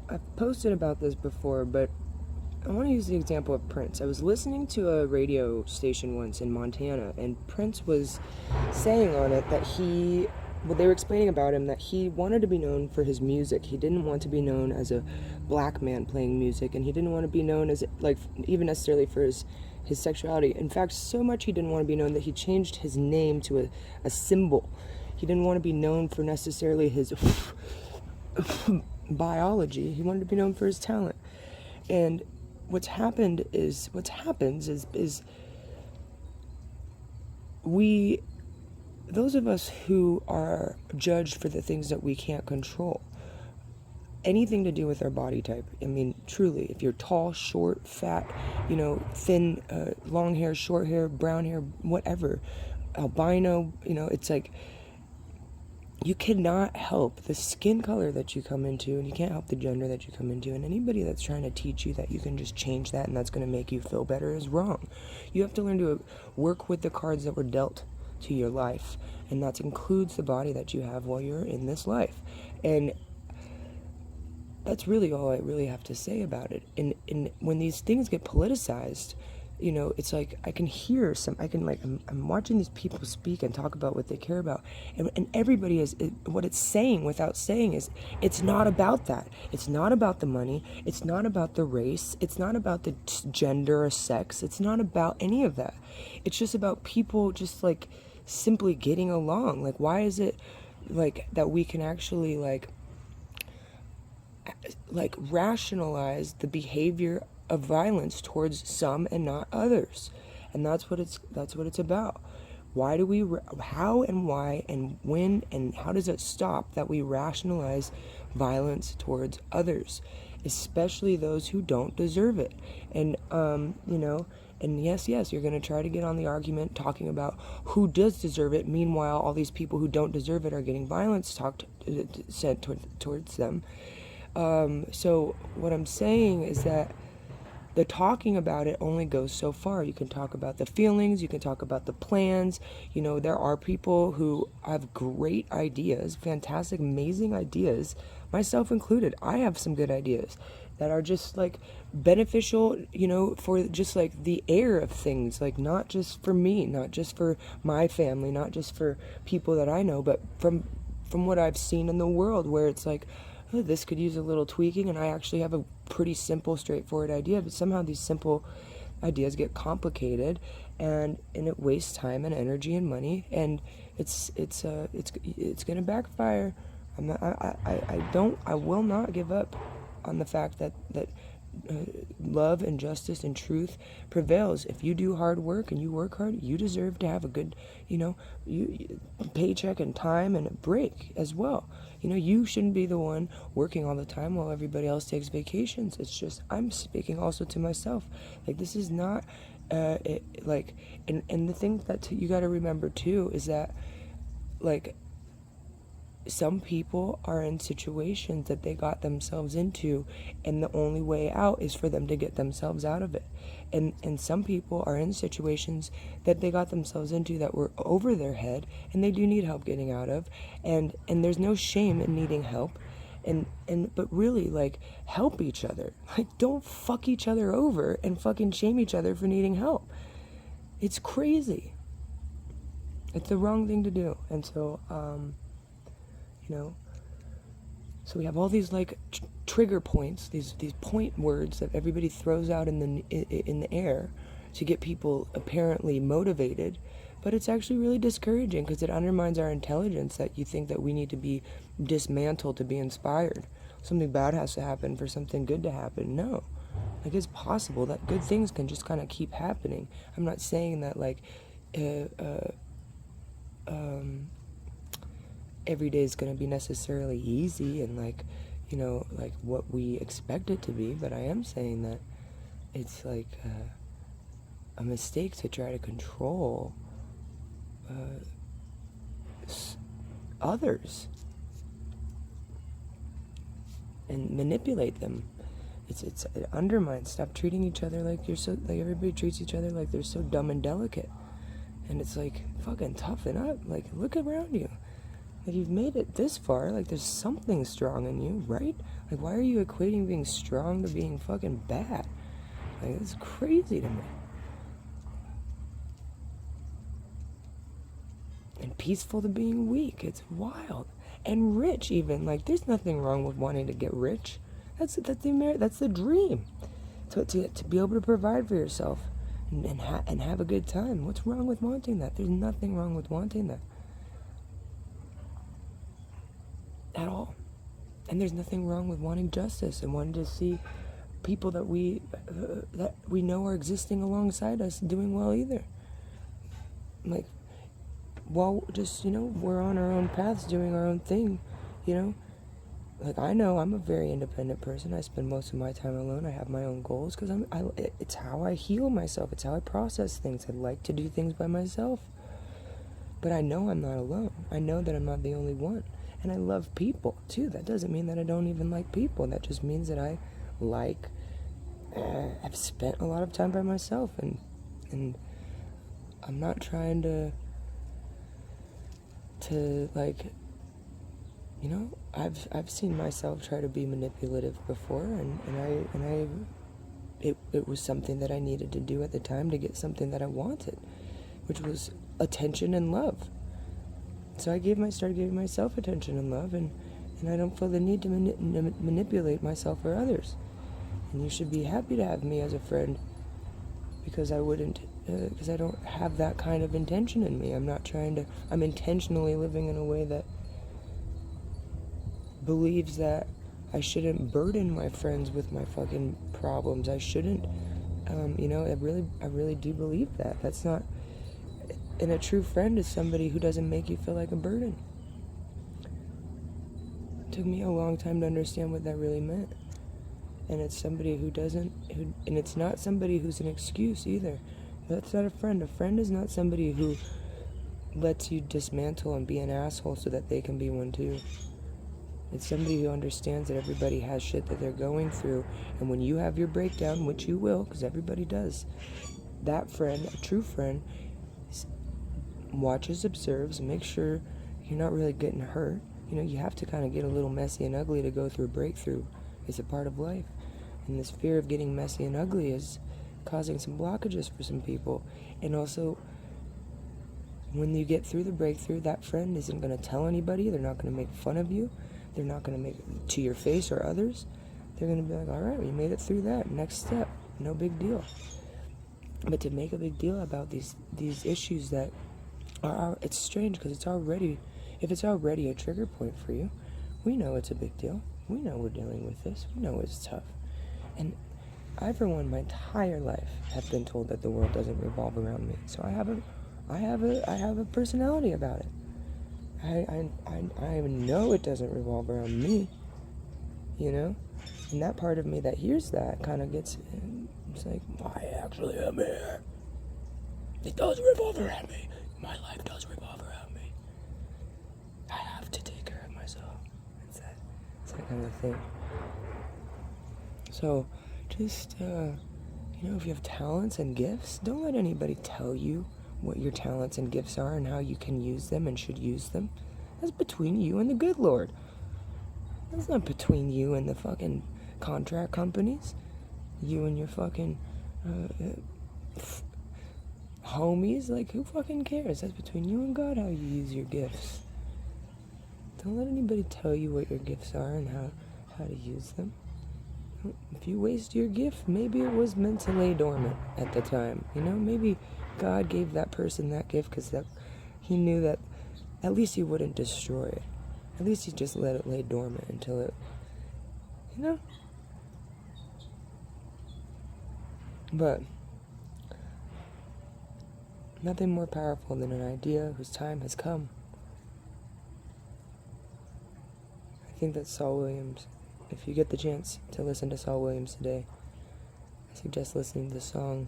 I've posted about this before, but I want to use the example of Prince. I was listening to a radio station once in Montana, and Prince was saying on it that they were explaining about him that he wanted to be known for his music. He didn't want to be known as a black man playing music, and he didn't want to be known as, like, even necessarily for his sexuality. In fact, so much he didn't want to be known that he changed his name to a symbol. He didn't want to be known for necessarily his biology. He wanted to be known for his talent. And what's happens is we, those of us who are judged for the things that we can't control, anything to do with our body type, I mean, truly, if you're tall, short, fat, thin, long hair, short hair, brown hair, whatever, albino, it's like, you cannot help the skin color that you come into, and you can't help the gender that you come into, and anybody that's trying to teach you that you can just change that and that's going to make you feel better is wrong. You have to learn to work with the cards that were dealt to your life, and that includes the body that you have while you're in this life. And that's really all I really have to say about it. And when these things get politicized, it's like I'm watching these people speak and talk about what they care about, and everybody what it's saying without saying is, it's not about that. It's not about the money. It's not about the race. It's not about the gender or sex. It's not about any of that. It's just about people just like simply getting along. Like, why is it like that we can actually like rationalize the behavior of violence towards some and not others? And that's what it's about. Why do we, how and why and when and how does it stop that we rationalize violence towards others, especially those who don't deserve it? And and yes, you're going to try to get on the argument talking about who does deserve it. Meanwhile, all these people who don't deserve it are getting violence sent towards them. So what I'm saying is that the talking about it only goes so far. You can talk about the feelings, you can talk about the plans. There are people who have great ideas, fantastic, amazing ideas, myself included. I have some good ideas that are just like beneficial, for just like the air of things, like not just for me, not just for my family, not just for people that I know, but from what I've seen in the world, where it's like, oh, this could use a little tweaking, and I actually have a pretty simple, straightforward idea, but somehow these simple ideas get complicated, and it wastes time and energy and money, and it's gonna backfire. I will not give up on the fact that love and justice and truth prevails. If you do hard work and you work hard, you deserve to have a good, paycheck and time and a break as well. You shouldn't be the one working all the time while everybody else takes vacations. It's just, I'm speaking also to myself. Like, this is not, and the thing that you got to remember too is that, like, some people are in situations that they got themselves into, and the only way out is for them to get themselves out of it. And some people are in situations that they got themselves into that were over their head, and they do need help getting out of. And there's no shame in needing help. But really, like, help each other. Like, don't fuck each other over and fucking shame each other for needing help. It's crazy. It's the wrong thing to do. And so, so we have all these like trigger points, these point words that everybody throws out in the air to get people apparently motivated, but it's actually really discouraging because it undermines our intelligence, that you think that we need to be dismantled to be inspired. Something bad has to happen for something good to happen. No. Like, it's possible that good things can just kind of keep happening. I'm not saying that like every day is going to be necessarily easy and like what we expect it to be, but I am saying that it's like a mistake to try to control others and manipulate them. It undermines. Stop treating each other like everybody treats each other like they're so dumb and delicate. And it's like, fucking toughen up. Like, look around you. Like, you've made it this far, like, there's something strong in you, right? Like, why are you equating being strong to being fucking bad? Like, it's crazy to me. And peaceful to being weak. It's wild. And rich, even. Like, there's nothing wrong with wanting to get rich. That's the dream. To be able to provide for yourself and have a good time. What's wrong with wanting that? There's nothing wrong with wanting that. At all. And there's nothing wrong with wanting justice and wanting to see people that we know are existing alongside us doing well either. Like, well, just, we're on our own paths doing our own thing, Like, I know I'm a very independent person. I spend most of my time alone. I have my own goals because it's how I heal myself. It's how I process things. I like to do things by myself. But I know I'm not alone. I know that I'm not the only one. And I love people, too. That doesn't mean that I don't even like people. That just means that I've spent a lot of time by myself. And I'm not trying to I've seen myself try to be manipulative before, and it was something that I needed to do at the time to get something that I wanted, which was attention and love. So I started giving myself attention and love, and I don't feel the need to manipulate myself or others. And you should be happy to have me as a friend, because because I don't have that kind of intention in me. I'm intentionally living in a way that believes that I shouldn't burden my friends with my fucking problems. I shouldn't, I really do believe that. That's not, and a true friend is somebody who doesn't make you feel like a burden. It took me a long time to understand what that really meant. And it's somebody and it's not somebody who's an excuse either. That's not a friend. A friend is not somebody who lets you dismantle and be an asshole so that they can be one too. It's somebody who understands that everybody has shit that they're going through, and when you have your breakdown, which you will, because everybody does, that friend, a true friend, watches, observes, and makes sure you're not really getting hurt. You have to kind of get a little messy and ugly to go through a breakthrough. It's a part of life. And this fear of getting messy and ugly is causing some blockages for some people. And also, when you get through the breakthrough, that friend isn't going to tell anybody. They're not going to make fun of you. They're not going to make it to your face or others. They're going to be like, all right, you made it through that. Next step. No big deal. But to make a big deal about these issues that it's strange, because if it's already a trigger point for you, we know it's a big deal. We know we're dealing with this. We know it's tough. And I, for one, my entire life have been told that the world doesn't revolve around me. So I have a personality about it. I know it doesn't revolve around me, And that part of me that hears that kind of gets, it's like, I actually am here. It does revolve around me. My life does revolve around me. I have to take care of myself. It's that kind of thing. So, just, if you have talents and gifts, don't let anybody tell you what your talents and gifts are and how you can use them and should use them. That's between you and the good Lord. That's not between you and the fucking contract companies. You and your fucking homies. Like, who fucking cares? That's between you and God how you use your gifts. Don't let anybody tell you what your gifts are and how to use them. If you waste your gift, maybe it was meant to lay dormant at the time. Maybe God gave that person that gift because he knew that at least he wouldn't destroy it. At least he just let it lay dormant until it, But nothing more powerful than an idea whose time has come. I think that Saul Williams, if you get the chance to listen to Saul Williams today, I suggest listening to the song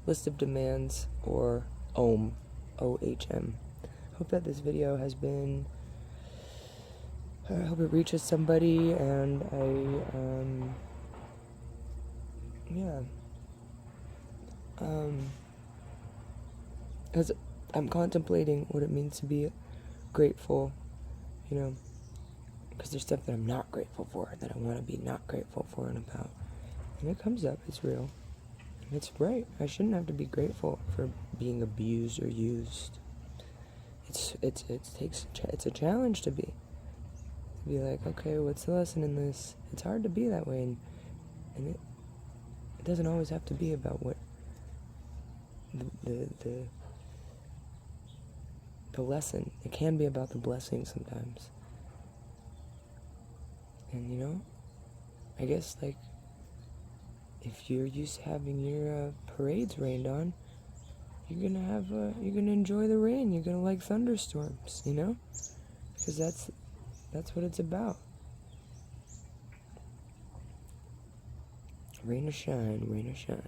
List of Demands or OHM, O-H-M. Hope that this video has been, I hope it reaches somebody, and as I'm contemplating what it means to be grateful, you know, because there's stuff that I'm not grateful for, that I want to be not grateful for and about. And it comes up, it's real. And it's right. I shouldn't have to be grateful for being abused or used. It's a challenge to be like, okay, what's the lesson in this? It's hard to be that way, and it doesn't always have to be about what the lesson. It can be about the blessing sometimes. And you know, I guess like if you're used to having your parades rained on, you're gonna enjoy the rain. You're gonna like thunderstorms, you know, because that's what it's about. Rain or shine, rain or shine.